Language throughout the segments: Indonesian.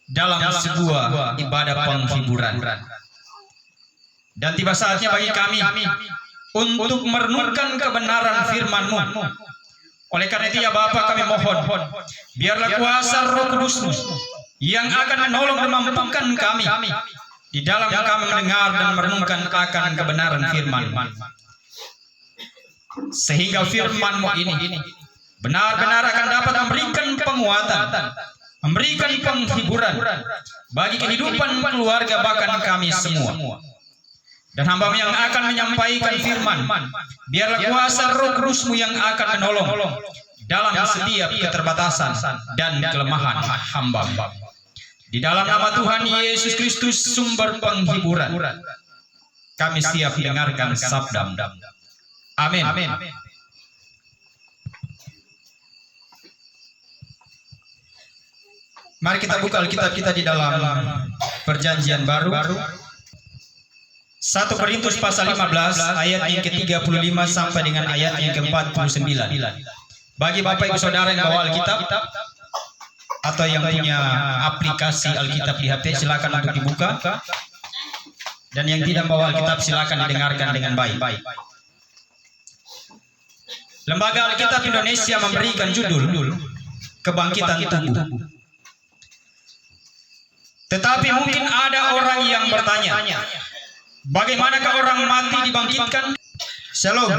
dalam sebuah ibadah penghiburan. Dan tiba saatnya bagi kami untuk merenungkan kebenaran firman-Mu. Oleh karena itu ya Bapa, kami mohon, biarlah kuasa Roh Kudus-Mu yang akan menolong dan mampukan kami di dalam kami mendengar dan merenungkan akan kebenaran firman-Mu. Sehingga firman-Mu ini benar-benar akan dapat memberikan penguatan, memberikan penghiburan bagi kehidupan keluarga bahkan kami semua. Dan hamba-Mu yang akan menyampaikan firman, biarlah kuasa Roh Kudus-Mu yang akan menolong dalam setiap keterbatasan dan kelemahan hamba-Mu. Di dalam nama Tuhan Yesus Kristus, sumber penghiburan, kami siap dengarkan sabda-Mu. Amin. Mari kita buka Alkitab kita di dalam Perjanjian Baru. 1 Korintus pasal 15 ayat yang ke-35 sampai dengan ayat yang ke-49. Bagi Bapak Ibu Saudara yang bawa Alkitab atau yang punya aplikasi Alkitab di HP, silakan untuk dibuka. Dan yang tidak bawa Alkitab silakan didengarkan dengan baik. Lembaga Alkitab Indonesia memberikan judul Kebangkitan Tubuh. Tetapi mungkin ada orang yang bertanya, bagaimanakah orang mati dibangkitkan? Shalom.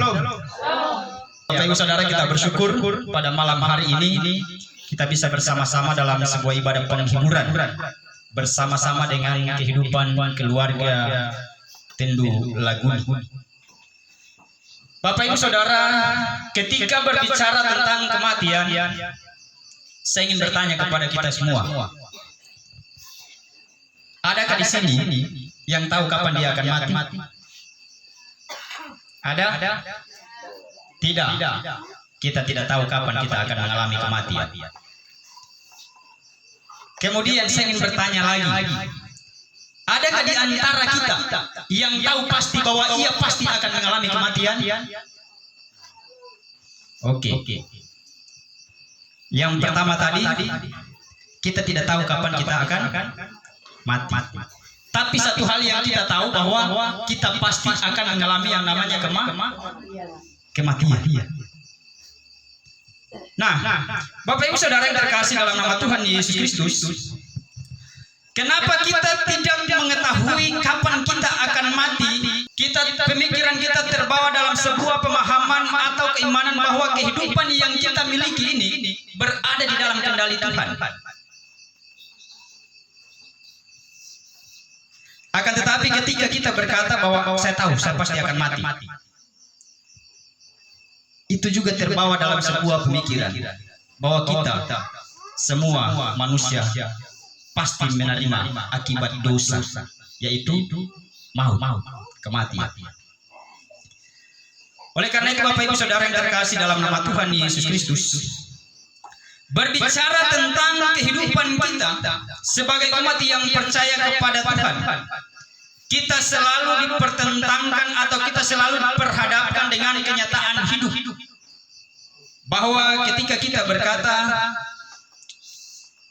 Bapak Ibu Saudara, kita bersyukur pada malam hari ini kita bisa bersama-sama dalam sebuah ibadah penghiburan, bersama-sama dengan kehidupan keluarga Tendu Laguni. Bapak Ibu Saudara, ketika berbicara tentang kematian, saya ingin bertanya kepada kita semua, adakah di sini yang tahu kapan dia akan mati? Ada? Tidak. Kita tidak tahu kapan kita akan mengalami kematian. Kemudian saya ingin bertanya lagi, adakah di antara kita yang tahu pasti bahwa ia pasti akan mengalami kematian? Oke. Yang pertama tadi, kita tidak tahu kapan kita akan mati. Tapi satu hal yang kita tahu bahwa kita pasti akan mengalami yang namanya kematian. Nah, Bapak Ibu Saudara yang terkasih dalam nama Tuhan Yesus Kristus, kenapa kita tidak mengetahui kapan kita akan mati? Pemikiran kita terbawa dalam sebuah pemahaman atau keimanan bahwa kehidupan yang kita miliki ini berada di dalam kendali Tuhan. Akan tetapi ketika kita berkata bahwa saya tahu saya pasti akan mati, itu juga terbawa dalam sebuah pemikiran bahwa kita semua manusia pasti menerima akibat dosa, yaitu maut, kematian. Oleh karena itu Bapak Ibu Saudara yang terkasih dalam nama Tuhan Yesus Kristus, berbicara tentang kehidupan kita sebagai umat yang percaya kepada Tuhan, kita selalu dipertentangkan atau kita selalu diperhadapkan dengan kenyataan hidup, bahwa ketika kita berkata,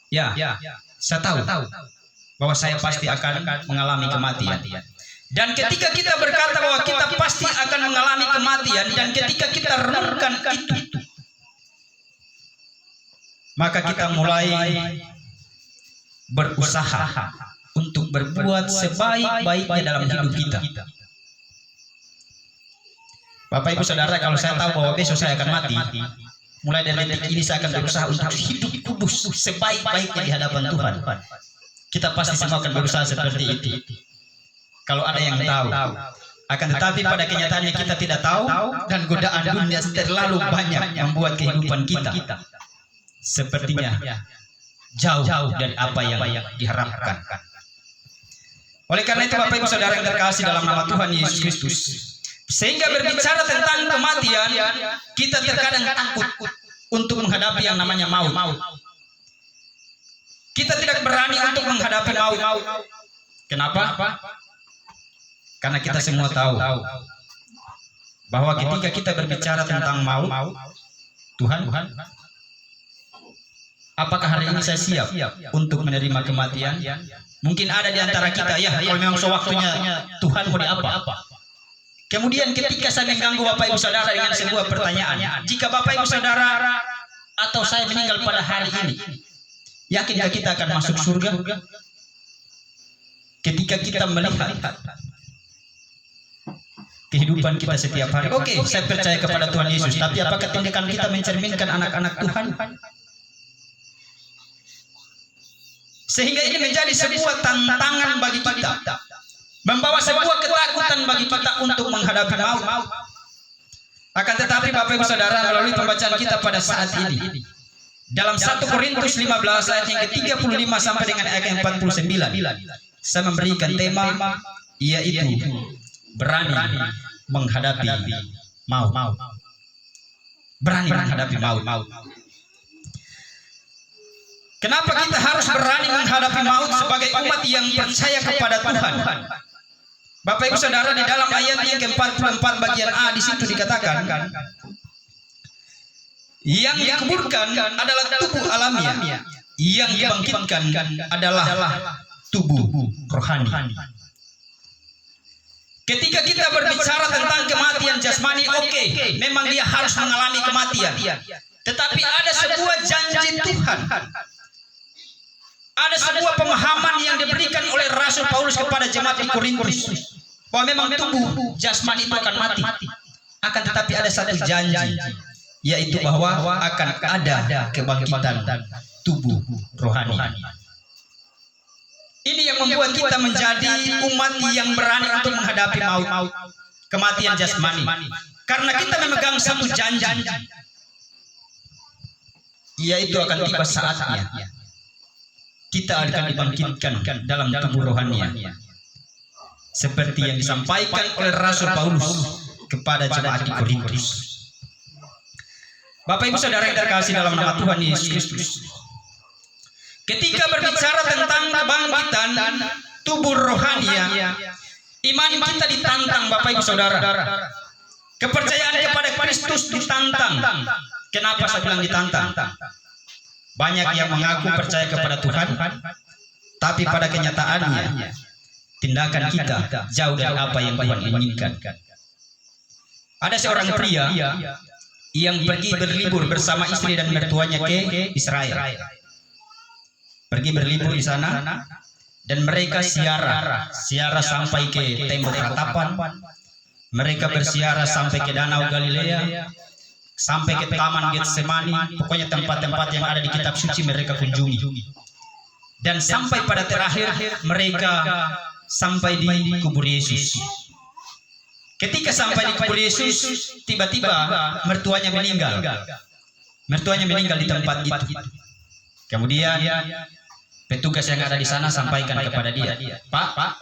ya, saya tahu bahwa saya pasti akan mengalami kematian, dan ketika kita berkata bahwa kita pasti akan mengalami kematian, dan ketika kita renungkan itu, maka kita mulai berusaha untuk berbuat sebaik-baiknya dalam hidup kita. Bapak Ibu Saudara, kalau saya tahu bahwa besok saya akan mati, mulai dari detik ini saya akan berusaha untuk hidup kudus sebaik-baiknya di hadapan Tuhan. Kita pasti semua akan berusaha seperti itu, kalau ada yang tahu. Akan tetapi pada kenyataannya kita tidak tahu, dan godaan dunia terlalu banyak membuat kehidupan kita sepertinya jauh dari apa yang diharapkan. Oleh karena itu Bapak Ibu Saudara yang terkasih dalam nama Tuhan Yesus Kristus, sehingga berbicara tentang kematian, kita terkadang takut untuk menghadapi yang namanya maut. Kita tidak berani untuk menghadapi maut. Kenapa? Karena kita semua tahu bahwa ketika kita berbicara tentang maut, Tuhan Apakah hari ini saya siap untuk menerima kematian? Mungkin ada di antara kita, ya kalau memang sewaktunya Tuhan mau diapa. Kemudian ketika saya mengganggu Bapak Ibu Saudara dengan sebuah pertanyaan, jika Bapak Ibu Saudara atau saya meninggal pada hari ini, yakinkah kita akan masuk surga? Ketika kita melihat kehidupan kita setiap hari, oke, saya percaya kepada Tuhan Yesus, tapi apakah tindakan kita mencerminkan anak-anak Tuhan? Sehingga ini menjadi sebuah tantangan bagi kita, membawa sebuah ketakutan bagi kita untuk menghadapi maut. Akan tetapi Bapak Ibu Saudara, melalui pembacaan kita pada saat ini, dalam 1 Korintus 15 ayat yang ke-35 sampai dengan ayat yang 49, saya memberikan tema, yaitu berani menghadapi maut. Berani menghadapi maut. Kenapa kita harus berani menghadapi maut sebagai umat yang percaya kepada Tuhan? Bapak Ibu Saudara, di dalam ayat yang ke-44 bagian A di situ dikatakan, yang dikuburkan adalah tubuh alamiah, yang dibangkitkan adalah tubuh rohani. Ketika kita berbicara tentang kematian jasmani, oke, memang dia harus mengalami kematian. Tetapi ada sebuah janji Tuhan. Ada sebuah pemahaman yang diberikan oleh Rasul Paulus kepada jemaat di Korintus, bahwa memang tubuh jasmani itu akan mati. Akan tetapi ada satu janji, yaitu bahwa akan ada kebangkitan tubuh rohani. Ini yang membuat kita menjadi umat yang berani untuk menghadapi maut, kematian jasmani. Karena kita memegang satu janji, yaitu akan tiba saatnya kita akan dibangkitkan dalam tubuh rohani, seperti yang disampaikan oleh Rasul Paulus kepada jemaat di Korintus. Bapak Ibu Saudara yang terkasih dalam nama Tuhan Yesus Kristus, ketika berbicara tentang kebangkitan tubuh rohani, iman kita ditantang. Bapak Ibu Saudara, kepercayaan kepada Kristus ditantang. Kenapa saya bilang ditantang? Banyak yang mengaku percaya kepada Tuhan, tapi pada kenyataannya tindakan kita jauh dari apa yang Tuhan inginkan. Ada seorang pria yang pergi berlibur bersama istri dan mertuanya ke Israel. Pergi berlibur di sana, dan mereka siara sampai ke tembok ratapan. Mereka bersiara sampai ke Danau Galilea, sampai ke Taman Getsemani. Pokoknya tempat-tempat yang ada di kitab suci mereka kunjungi. Dan sampai pada terakhir mereka sampai di kubur Yesus. Ketika sampai di kubur Yesus, tiba-tiba mertuanya meninggal. Mertuanya meninggal di tempat itu. Kemudian petugas yang ada di sana sampaikan kepada dia, Pak,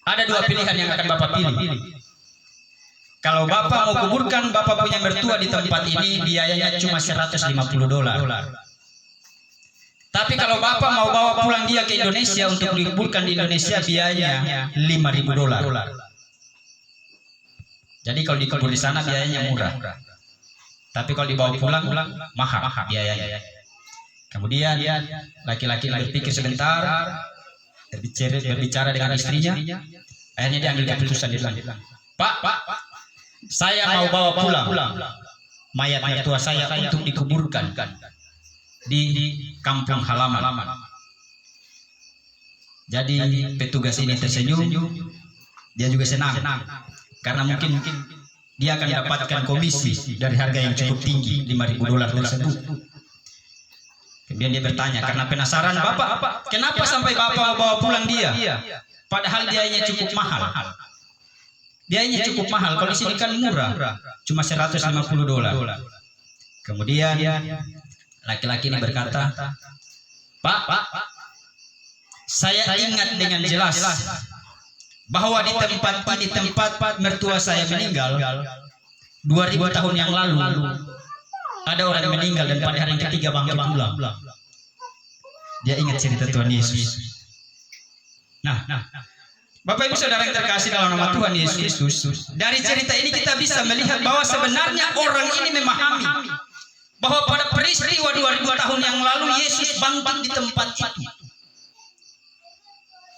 ada dua pilihan yang akan Bapak pilih. Kalau Bapak mau kuburkan Bapak punya mertua di tempat ini, biayanya cuma $150. Tapi kalau Bapak mau bawa pulang dia ke Indonesia untuk dikuburkan di Indonesia, biayanya $5.000. Jadi kalau dikubur di sana biayanya murah. Tapi kalau dibawa pulang mahal biayanya. Kemudian laki-laki berpikir sebentar, berbicara dengan istrinya. Akhirnya dia ambil keputusan, dia bilang, Pak, saya mau bawa pulang mayat mertua saya untuk dikuburkan di kampung halaman. Jadi petugas ini tersenyum, dia juga senang, karena mungkin dia akan mendapatkan komisi dari harga yang cukup tinggi, $5.000 tersebut. Kemudian dia bertanya, karena penasaran, Bapak, kenapa sampai Bapak bawa pulang dia? Padahal biayanya cukup mahal. Biayanya cukup mahal, kalau di sini kan murah, cuma $150. Kemudian laki-laki ini berkata, Pak, saya ingat dengan jelas bahwa di tempat mertua saya meninggal 2000 tahun yang lalu, ada orang yang meninggal dan pada hari yang ketiga bangkit pulang. Dia ingat cerita Tuhan Yesus. Nah, Bapak Ibu Saudara yang terkasih dalam nama Tuhan Yesus Kristus, dari cerita ini kita bisa melihat bahwa sebenarnya orang ini memahami bahwa pada peristiwa 2000 tahun yang lalu Yesus bangkit di tempat itu.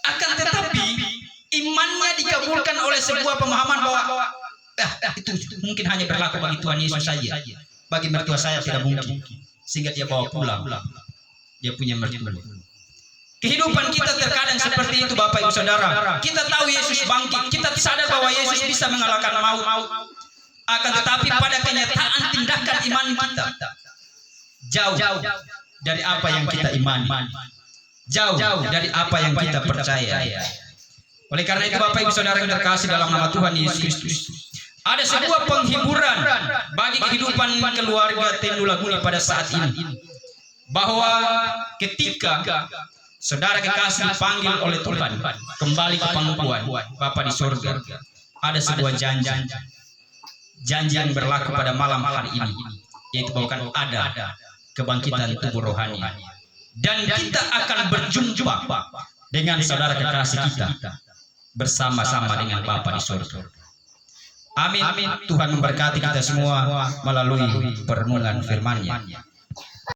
Akan tetapi imannya dikabulkan oleh sebuah pemahaman bahwa itu mungkin hanya berlaku bagi Tuhan Yesus saja. Bagi mertua saya tidak mungkin. Sehingga dia bawa pulang. Dia punya mertua. Kehidupan kita terkadang seperti itu, Bapak Ibu Saudara. Kita tahu Yesus bangkit. Kita sadar bahwa Yesus bisa mengalahkan maut. Akan tetapi pada kenyataan tindakan iman kita jauh dari apa yang kita imani. Jauh dari apa yang kita percaya. Oleh karena itu Bapak Ibu Saudara yang terkasih dalam nama Tuhan Yesus Kristus, ada sebuah penghiburan bagi kehidupan keluarga Tenulaguni pada saat ini, bahwa ketika saudara kekasih dipanggil oleh Tuhan kembali ke pangkuan Bapa di surga, ada sebuah janji yang berlaku pada malam hari ini, yaitu bahwa ada kebangkitan tubuh rohani, dan kita akan berjumpa dengan saudara kekasih kita bersama-sama dengan Bapa di surga. Amin. Tuhan memberkati kita semua melalui perenungan firman-Nya.